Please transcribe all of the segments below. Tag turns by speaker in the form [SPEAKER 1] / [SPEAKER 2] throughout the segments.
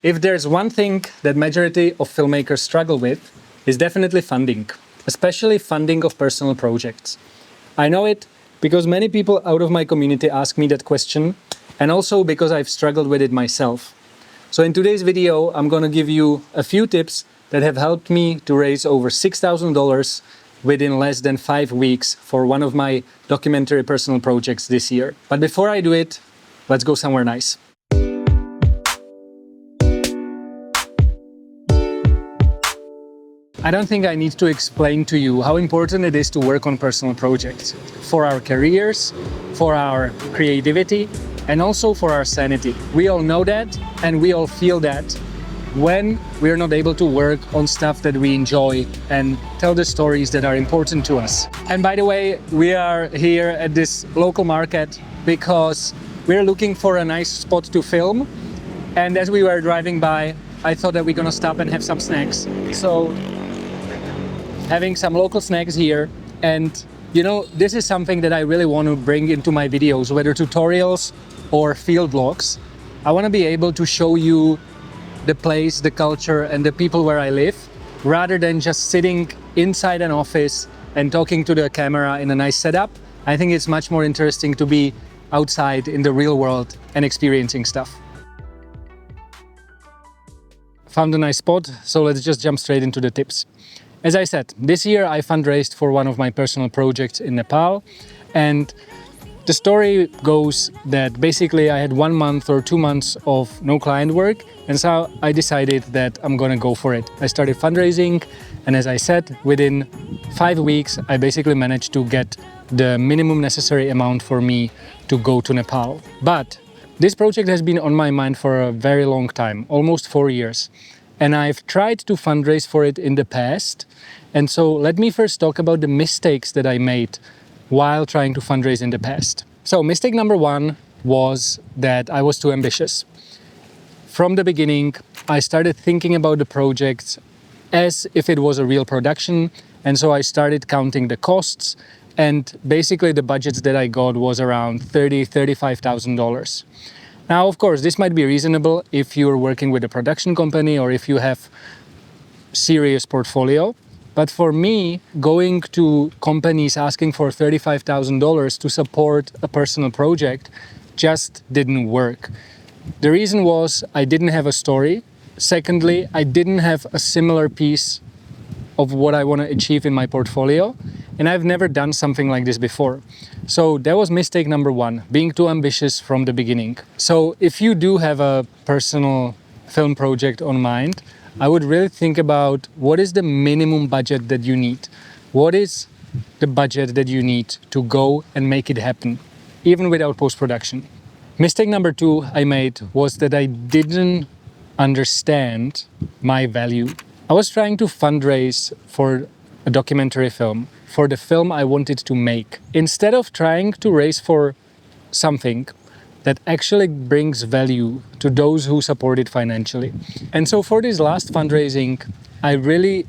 [SPEAKER 1] If there's one thing that majority of filmmakers struggle with, is definitely funding, especially funding of personal projects. I know it because many people out of my community ask me that question, and also because I've struggled with it myself. So in today's video, I'm going to give you a few tips that have helped me to raise over $6,000 within less than 5 weeks for one of my documentary personal projects this year. But before I do it, let's go somewhere nice. I don't think I need to explain to you how important it is to work on personal projects for our careers, for our creativity, and also for our sanity. We all know that, and we all feel that when we're not able to work on stuff that we enjoy and tell the stories that are important to us. And by the way, we are here at this local market because we're looking for a nice spot to film. And as we were driving by, I thought that we're gonna stop and have some snacks. So having some local snacks here, and you know, this is something that I really want to bring into my videos, whether tutorials or field vlogs. I want to be able to show you the place, the culture, and the people where I live, rather than just sitting inside an office and talking to the camera in a nice setup. I think it's much more interesting to be outside in the real world and experiencing stuff. Found a nice spot, so let's just jump straight into the tips. As I said, this year I fundraised for one of my personal projects in Nepal, and the story goes that basically I had 1 month or 2 months of no client work, and so I decided that I'm gonna go for it. I started fundraising, and as I said, within 5 weeks I basically managed to get the minimum necessary amount for me to go to Nepal. But this project has been on my mind for a very long time, almost 4 years. And I've tried to fundraise for it in the past. And so let me first talk about the mistakes that I made while trying to fundraise in the past. So mistake number one was that I was too ambitious. From the beginning, I started thinking about the project as if it was a real production. And so I started counting the costs. And basically the budgets that I got was around $30,000, $35,000. Now, of course, this might be reasonable if you're working with a production company or if you have serious portfolio. But for me, going to companies asking for $35,000 to support a personal project just didn't work. The reason was I didn't have a story. Secondly, I didn't have a similar piece of what I want to achieve in my portfolio. And I've never done something like this before. So that was mistake number one, being too ambitious from the beginning. So if you do have a personal film project on mind, I would really think about what is the minimum budget that you need? What is the budget that you need to go and make it happen, even without post-production? Mistake number two I made was that I didn't understand my value. I was trying to fundraise for a documentary film, for the film I wanted to make, instead of trying to raise for something that actually brings value to those who support it financially. And so for this last fundraising, I really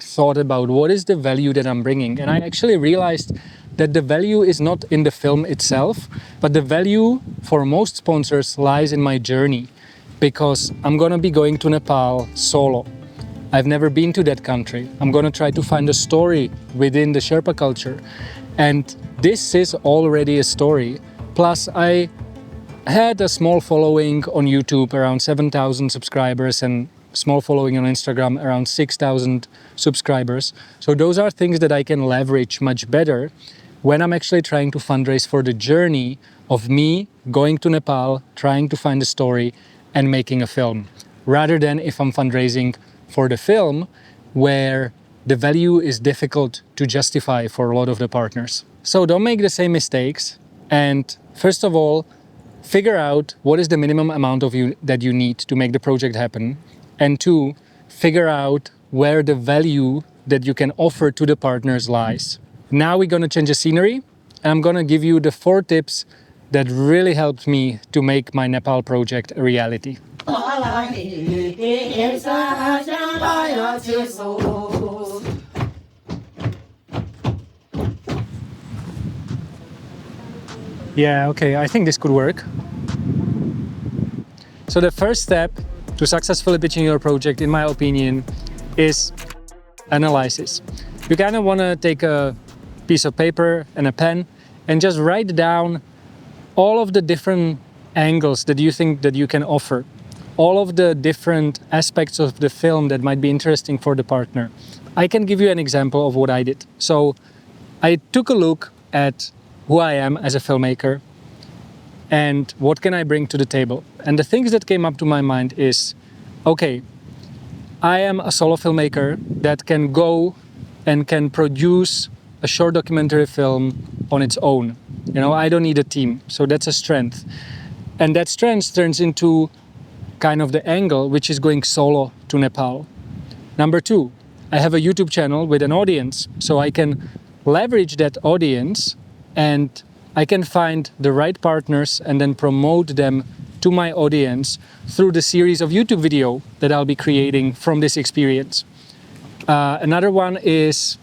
[SPEAKER 1] thought about what is the value that I'm bringing. And I actually realized that the value is not in the film itself, but the value for most sponsors lies in my journey, because I'm gonna be going to Nepal solo. I've never been to that country. I'm gonna try to find a story within the Sherpa culture. And this is already a story. Plus, I had a small following on YouTube, around 7,000 subscribers, and small following on Instagram, around 6,000 subscribers. So those are things that I can leverage much better when I'm actually trying to fundraise for the journey of me going to Nepal, trying to find a story and making a film, rather than if I'm fundraising for the film, where the value is difficult to justify for a lot of the partners. So don't make the same mistakes. And first of all, figure out what is the minimum amount of you that you need to make the project happen. And two, figure out where the value that you can offer to the partners lies. Now we're gonna change the scenery, and I'm gonna give you the 4 tips that really helped me to make my Nepal project a reality. Yeah, okay, I think this could work. So the first step to successfully pitching your project, in my opinion, is analysis. You kind of want to take a piece of paper and a pen and just write down all of the different angles that you think that you can offer, all of the different aspects of the film that might be interesting for the partner. I can give you an example of what I did. So I took a look at who I am as a filmmaker and what can I bring to the table. And the things that came up to my mind is, okay, I am a solo filmmaker that can go and can produce a short documentary film on its own. You know, I don't need a team, so that's a strength. And that strength turns into kind of the angle which is going solo to Nepal. Number two, I have a YouTube channel with an audience, so I can leverage that audience and I can find the right partners and then promote them to my audience through the series of YouTube video that I'll be creating from this experience. Another one is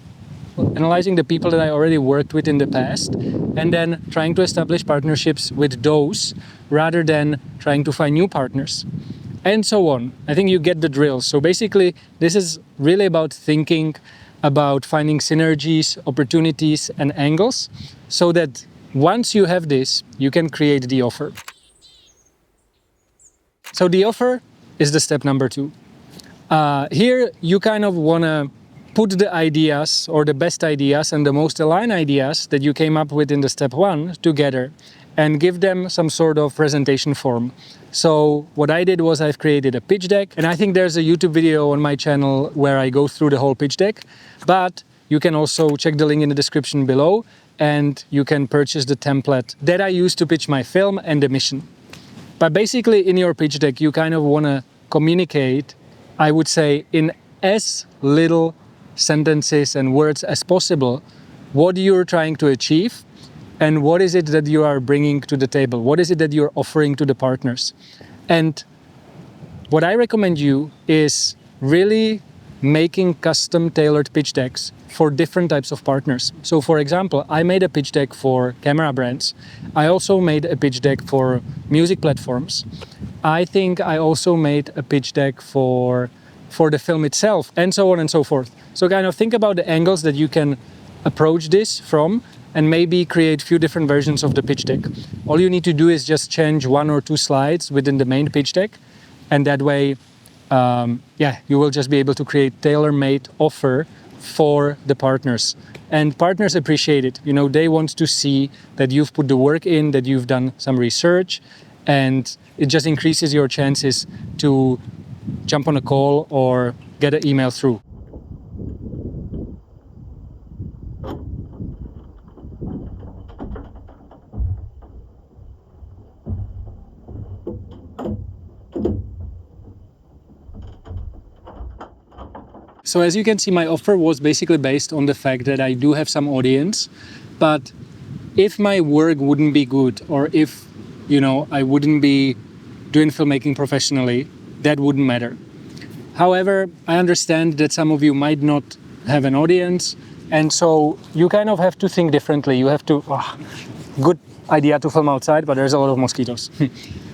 [SPEAKER 1] analyzing the people that I already worked with in the past and then trying to establish partnerships with those rather than trying to find new partners. And so on. I think you get the drill. So basically, this is really about thinking about finding synergies, opportunities, and angles so that once you have this, you can create the offer. So the offer is the step number two. Here, you kind of want to put the ideas or the best ideas and the most aligned ideas that you came up with in the step one together and give them some sort of presentation form. So what I did was I've created a pitch deck, and I think there's a YouTube video on my channel where I go through the whole pitch deck, but you can also check the link in the description below and you can purchase the template that I use to pitch my film and the mission. But basically in your pitch deck, you kind of want to communicate, I would say, in as little sentences and words as possible, what you're trying to achieve and what is it that you are bringing to the table? What is it that you're offering to the partners? And what I recommend you is really making custom tailored pitch decks for different types of partners. So for example, I made a pitch deck for camera brands. I also made a pitch deck for music platforms. I think I also made a pitch deck for the film itself, and so on and so forth. So kind of think about the angles that you can approach this from and maybe create a few different versions of the pitch deck. All you need to do is just change one or two slides within the main pitch deck, and that way, you will just be able to create tailor-made offer for the partners. And partners appreciate it. You know, they want to see that you've put the work in, that you've done some research, and it just increases your chances to jump on a call or get an email through. So as you can see, my offer was basically based on the fact that I do have some audience, but if my work wouldn't be good or if, I wouldn't be doing filmmaking professionally, that wouldn't matter. However, I understand that some of you might not have an audience, and so you kind of have to think differently. You have to, good idea to film outside, but there's a lot of mosquitoes.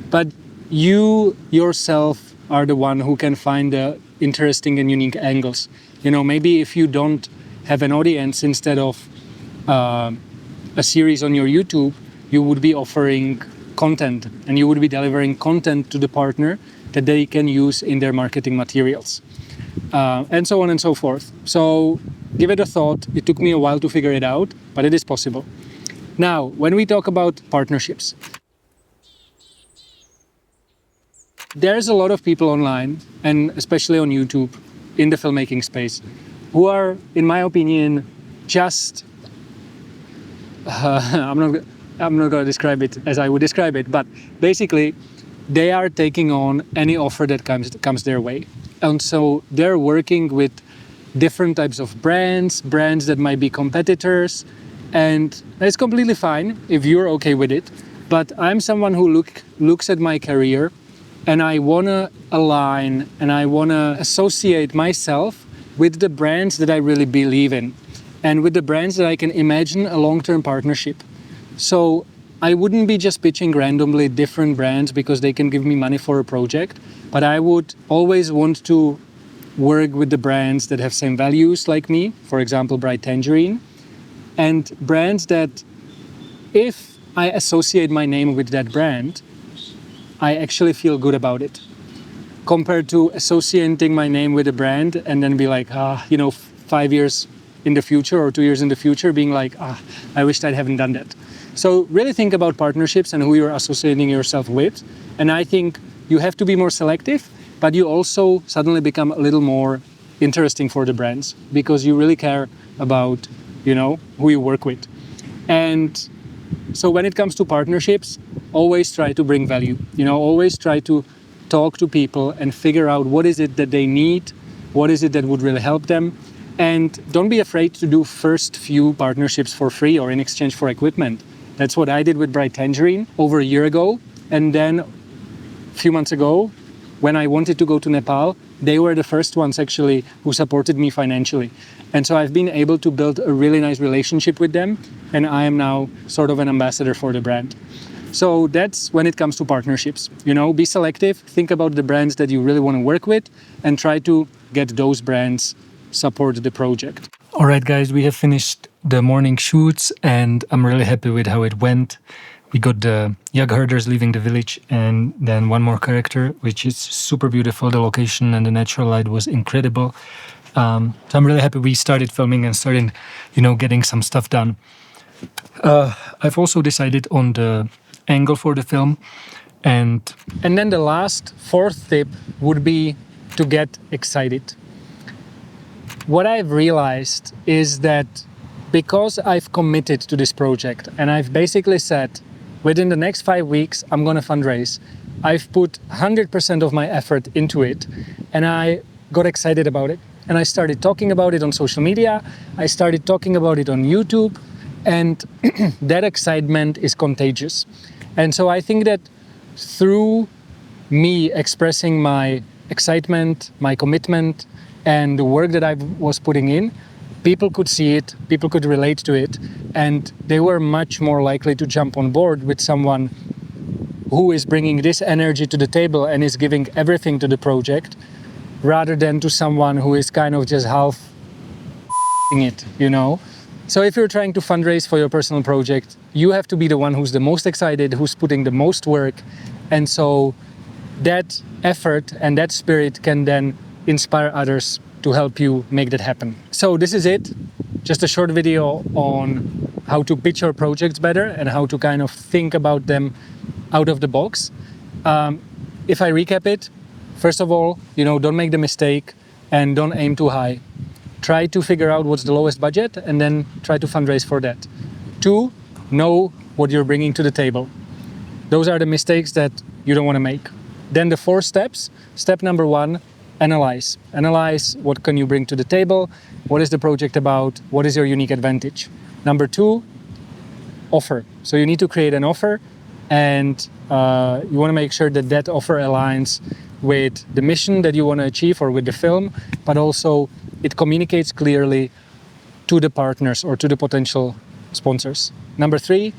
[SPEAKER 1] But you yourself are the one who can find the interesting and unique angles. Maybe if you don't have an audience, instead of a series on your YouTube, you would be offering content and you would be delivering content to the partner that they can use in their marketing materials, and so on and so forth. So give it a thought. It took me a while to figure it out, but it is possible. Now, when we talk about partnerships, there's a lot of people online, and especially on YouTube, in the filmmaking space, who are, in my opinion, just, I'm not going to describe it as I would describe it, but basically, they are taking on any offer that comes their way. And so they're working with different types of brands that might be competitors, and it's completely fine if you're okay with it. But I'm someone who looks at my career, and I want to align and I want to associate myself with the brands that I really believe in and with the brands that I can imagine a long-term partnership. So I wouldn't be just pitching randomly different brands because they can give me money for a project, but I would always want to work with the brands that have same values like me, for example, Bright Tangerine, and brands that if I associate my name with that brand, I actually feel good about it. Compared to associating my name with a brand and then be like, 5 years in the future or 2 years in the future, being like, I wished I hadn't done that. So really think about partnerships and who you're associating yourself with. And I think you have to be more selective, but you also suddenly become a little more interesting for the brands because you really care about, who you work with. And so when it comes to partnerships, always try to bring value. Always try to talk to people and figure out what is it that they need, what is it that would really help them. And don't be afraid to do first few partnerships for free or in exchange for equipment. That's what I did with Bright Tangerine over a year ago. And then a few months ago, when I wanted to go to Nepal, they were the first ones actually who supported me financially. And so I've been able to build a really nice relationship with them. And I am now sort of an ambassador for the brand. So that's when it comes to partnerships. Be selective, think about the brands that you really want to work with and try to get those brands support the project. All right, guys, we have finished the morning shoots and I'm really happy with how it went. We got the yak herders leaving the village and then one more character, which is super beautiful. The location and the natural light was incredible. So I'm really happy we started filming and started, getting some stuff done. I've also decided on the angle for the film. And then the last fourth tip would be to get excited. What I've realized is that because I've committed to this project and I've basically said within the next 5 weeks I'm going to fundraise, I've put 100% of my effort into it and I got excited about it. And I started talking about it on social media, I started talking about it on YouTube, and that excitement is contagious. And so I think that through me expressing my excitement, my commitment, and the work that I was putting in, people could see it, people could relate to it, and they were much more likely to jump on board with someone who is bringing this energy to the table and is giving everything to the project, rather than to someone who is kind of just half it, So if you're trying to fundraise for your personal project, you have to be the one who's the most excited, who's putting the most work. And so that effort and that spirit can then inspire others to help you make that happen. So this is it. Just a short video on how to pitch your projects better and how to kind of think about them out of the box. If I recap it, first of all, don't make the mistake and don't aim too high. Try to figure out what's the lowest budget and then try to fundraise for that. 2, know what you're bringing to the table. Those are the mistakes that you don't want to make. Then the 4 steps. Step number 1, analyze. Analyze what can you bring to the table, what is the project about, what is your unique advantage. Number 2, offer. So you need to create an offer and you want to make sure that that offer aligns with the mission that you want to achieve or with the film, but also it communicates clearly to the partners or to the potential sponsors. Number 3,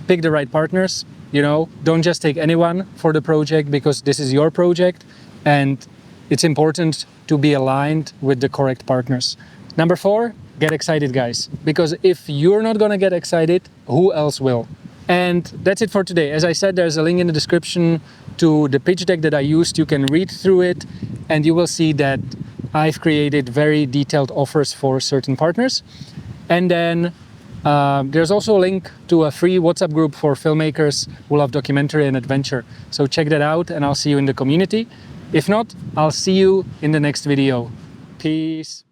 [SPEAKER 1] pick the right partners. Don't just take anyone for the project because this is your project and it's important to be aligned with the correct partners. Number 4, get excited, guys, because if you're not going to get excited, who else will? And that's it for today. As I said, there's a link in the description to the pitch deck that I used. You can read through it and you will see that I've created very detailed offers for certain partners. And then there's also a link to a free WhatsApp group for filmmakers who love documentary and adventure. So check that out and I'll see you in the community. If not, I'll see you in the next video. Peace.